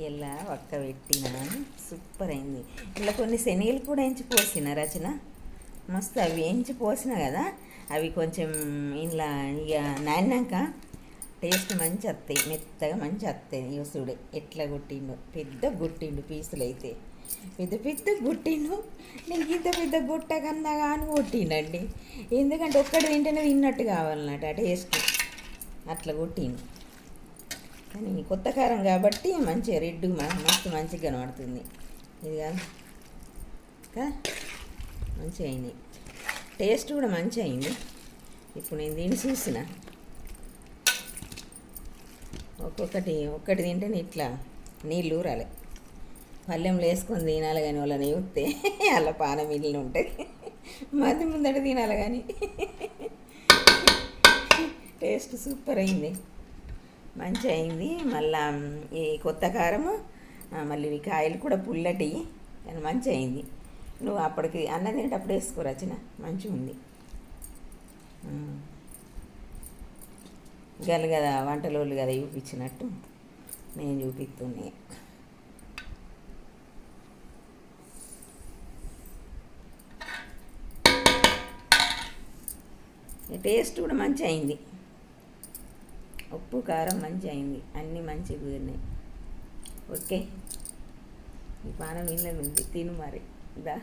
ఇలా ఒక్క పెట్టిన సూపర్ అయింది. ఇలా కొన్ని శనగలు కూడా ఎంచి పోసిన రచన మస్తు అవి ఎంచి పోసిన కదా, అవి కొంచెం ఇలా ఇక నానినాక టేస్ట్ మంచి వస్తాయి, మెత్తగా మంచి వస్తాయి. ఇక చూడే ఎట్లా గుట్టిండు, పెద్ద గుట్టిండు పీసులు అయితే పెద్ద పెద్ద గుట్టిండు. నేను ఇంత పెద్ద గుట్ట కన్నా కానీ కొట్టిండండి, ఎందుకంటే ఒక్కటి తింటేనే తిన్నట్టు కావాలన్నట్టు ఆ టేస్ట్ అట్లా కొట్టిండు. కానీ కొత్త కారం కాబట్టి మంచిగా రెడ్ మస్తు మంచిగా కనబడుతుంది. ఇది కదా మంచిగా అయింది, టేస్ట్ కూడా మంచిగా అయింది. ఇప్పుడు నేను దీన్ని చూసిన ఒక్కటి తింటే ఇట్లా నీళ్ళు ఊరాలి, పళ్ళెంలో వేసుకొని తినాలి. కానీ వాళ్ళని చూస్తే అలా పానం ఇల్లు ఉంటుంది, మధ్య ముందట తినాలి. కానీ టేస్ట్ సూపర్ అయింది, మంచిగా అయింది. మళ్ళా ఈ కొత్త కారము, మళ్ళీ ఈ కాయలు కూడా పుల్లటి, కానీ మంచిగా అయింది. నువ్వు అప్పటికి అన్నం తినేటప్పుడు వేసుకోరచిన మంచిగా ఉంది. గలు కదా వంటలోళ్ళు కదా చూపించినట్టు నేను చూపిస్తున్నాయి. టేస్ట్ కూడా మంచిగా అయింది, ఉప్పు కారం మంచిగా అయింది, అన్నీ మంచిగా కుదిరినాయి. ఓకే, ఈ పానం ఇళ్ళ ఉంది, తిను మరి దా.